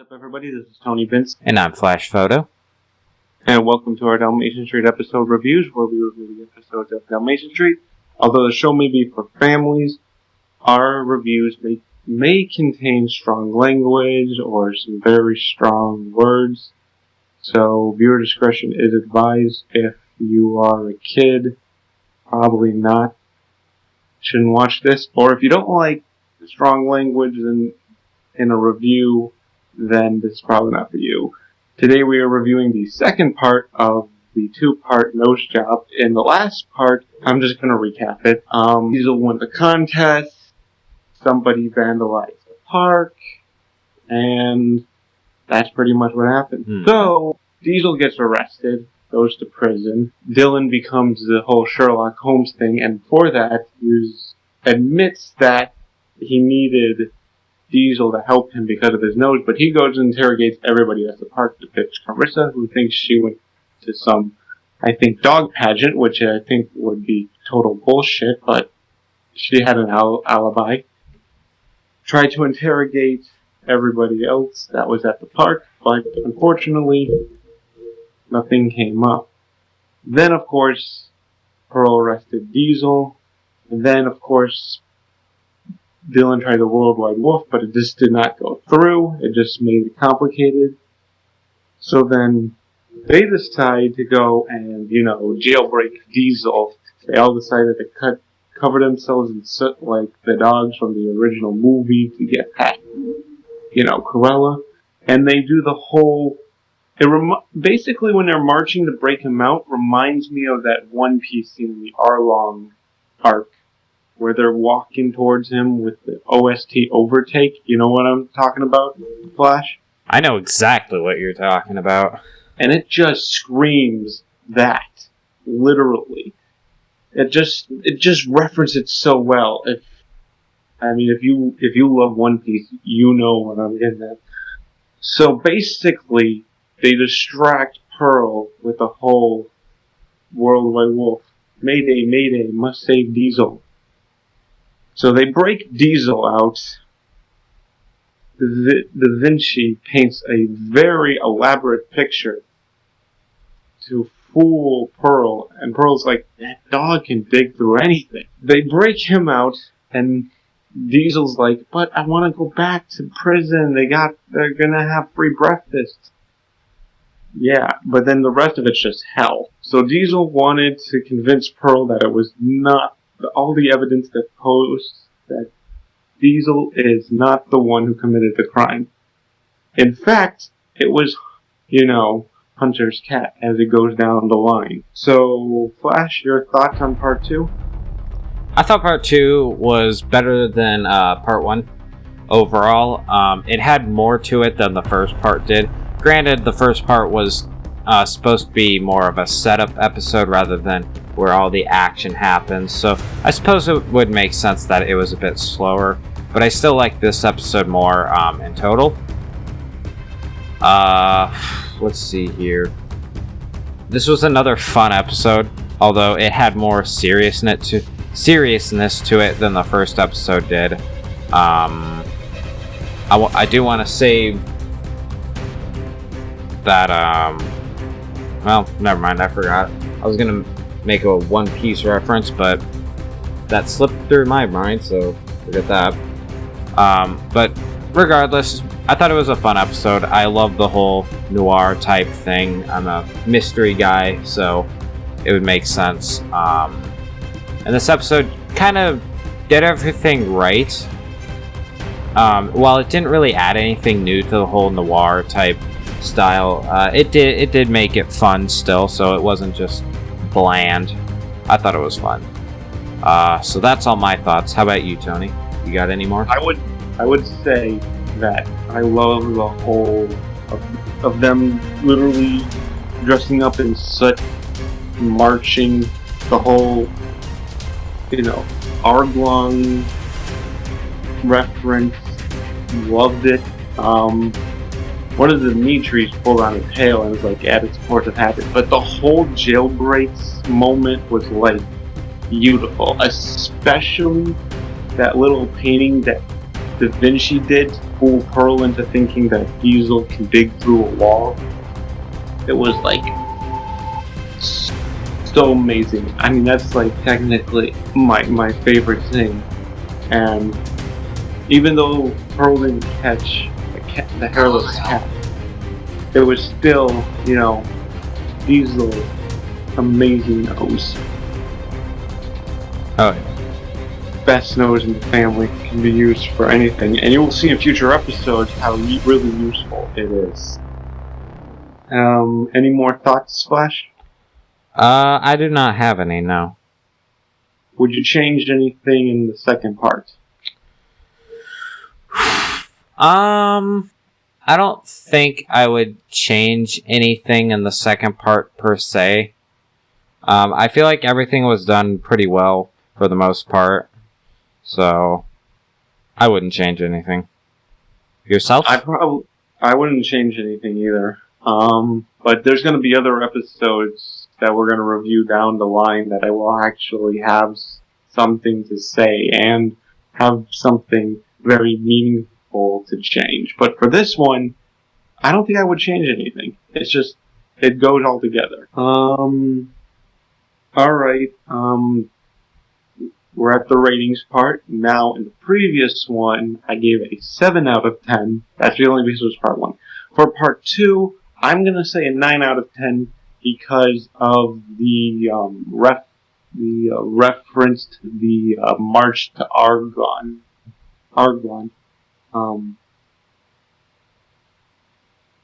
What's up, everybody? This is Tony Vince. And I'm Flash Photo. And welcome to our Dalmatian Street episode reviews, where we review the episodes of Dalmatian Street. Although the show may be for families, our reviews may contain strong language or some very strong words. So viewer discretion is advised. If you are a kid, probably not. Shouldn't watch this. Or if you don't like strong language in a review, then this is probably not for you. Today we are reviewing the second part of the two-part nose job. In the last part, I'm just going to recap it. Diesel won the contest, somebody vandalized the park, and that's pretty much what happened. So, Diesel gets arrested, goes to prison. Dylan becomes the whole Sherlock Holmes thing, and for that, he admits that he needed Diesel to help him because of his nose, but he goes and interrogates everybody at the park to pitch Carissa, who thinks she went to some, dog pageant, which I think would be total bullshit, but she had an alibi. Tried to interrogate everybody else that was at the park, but unfortunately, nothing came up. Then, of course, Pearl arrested Diesel, and then, of course, Dylan tried the Worldwide Wolf, but it just did not go through. It just made it complicated. So then they decide to go and, jailbreak Diesel. They all decided to cover themselves in soot like the dogs from the original movie to get past, Cruella. And they do the whole... basically, when they're marching to break him out, reminds me of that One Piece scene in the Arlong arc, where they're walking towards him with the OST overtake. You know what I'm talking about, Flash? I know exactly what you're talking about. And it just screams that, literally. It just references it so well. If you love One Piece, you know what I'm getting at. So basically, they distract Pearl with the whole Worldwide Wolf. Mayday, Mayday, must save Diesel. So they break Diesel out. Da Vinci paints a very elaborate picture to fool Pearl, and Pearl's like, that dog can dig through anything. They break him out, and Diesel's like, but I want to go back to prison. They're gonna have free breakfast. Yeah, but then the rest of it's just hell. So Diesel wanted to convince Pearl that it was not all the evidence that posts that Diesel is not the one who committed the crime. In fact, it was, Hunter's cat as it goes down the line. So, Flash, your thoughts on part 2? I thought part 2 was better than part 1 overall. It had more to it than the first part did. Granted, the first part was supposed to be more of a setup episode rather than where all the action happens, so I suppose it would make sense that it was a bit slower, but I still like this episode more in total. Let's see here. This was another fun episode, although it had more seriousness to it than the first episode did. I do want to say that, well, never mind, I forgot. I was gonna make a One Piece reference, but that slipped through my mind, so forget that. But regardless, I thought it was a fun episode. I love the whole noir type thing. I'm a mystery guy, so it would make sense. And this episode kind of did everything right. While it didn't really add anything new to the whole noir type style, it did make it fun still, so it wasn't just bland. I thought it was fun. So that's all my thoughts. How about you, Tony? You got any more? I would say that I love the whole of them literally dressing up in soot, marching, the whole, Arglong reference. Loved it. One of the Dimitris pulled on his tail and was like, added support of habit. But the whole jailbreaks moment was beautiful. Especially that little painting that Da Vinci did to fool Pearl into thinking that Diesel can dig through a wall. It was like so amazing. I mean, that's like technically my favorite thing. And even though Pearl didn't catch the hairless cat, it was still, you know, Diesel amazing nose. Oh yeah. Best nose in the family, can be used for anything, and you will see in future episodes how really useful it is. Any more thoughts, Flash? I do not have any, no. Would you change anything in the second part? I don't think I would change anything in the second part per se. I feel like everything was done pretty well for the most part. So, I wouldn't change anything. Yourself? I wouldn't change anything either. But there's going to be other episodes that we're going to review down the line that I will actually have something to say and have something very meaningful to change. But for this one, I don't think I would change anything. It's just, it goes all together. Alright, we're at the ratings part. Now, in the previous one, I gave a 7 out of 10. That's the only because it was part 1. For part 2, I'm going to say a 9 out of 10 because of the reference to the March to Argon.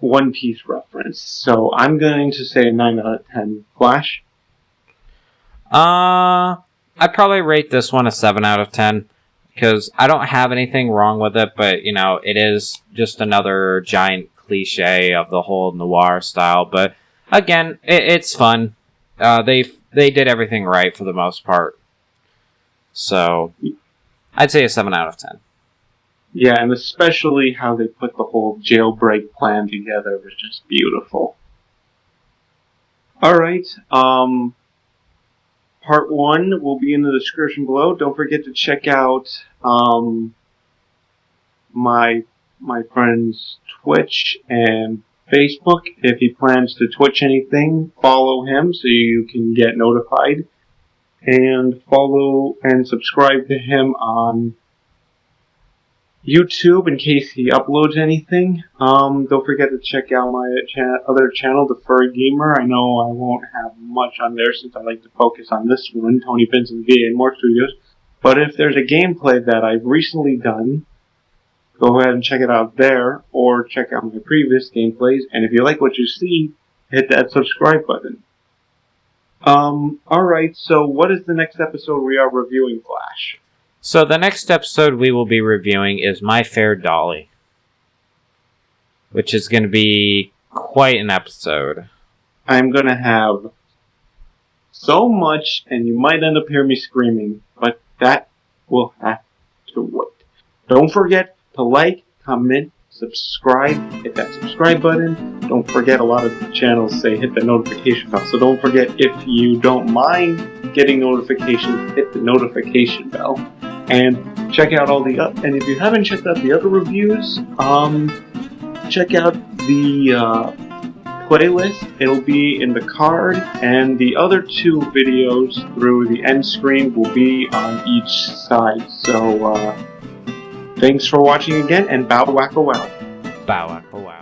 One Piece reference. So I'm going to say a 9 out of 10. Flash? I'd probably rate this one a 7 out of 10. Because I don't have anything wrong with it, but, you know, it is just another giant cliche of the whole noir style. But, again, it's fun. They did everything right for the most part. So, I'd say a 7 out of 10. Yeah, and especially how they put the whole jailbreak plan together was just beautiful. Alright, part 1 will be in the description below. Don't forget to check out my friend's Twitch and Facebook. If he plans to Twitch anything, follow him so you can get notified. And follow and subscribe to him on YouTube in case he uploads anything. Don't forget to check out my other channel, The Furry Gamer. I know I won't have much on there since I like to focus on this one, Tony Vincent VA and more studios. But if there's a gameplay that I've recently done, go ahead and check it out there, or check out my previous gameplays. And if you like what you see, hit that subscribe button. Alright, so what is the next episode we are reviewing, Flash? So the next episode we will be reviewing is My Fair Dolly, which is going to be quite an episode. I'm going to have so much, and you might end up hearing me screaming, but that will have to wait. Don't forget to like, comment, subscribe, hit that subscribe button. Don't forget, a lot of channels say hit the notification bell, so don't forget, if you don't mind getting notifications, hit the notification bell. And check out all the and if you haven't checked out the other reviews, check out the playlist. It'll be in the card, and the other 2 videos through the end screen will be on each side. So thanks for watching again, and bow wacka wow. Bow wacka wow.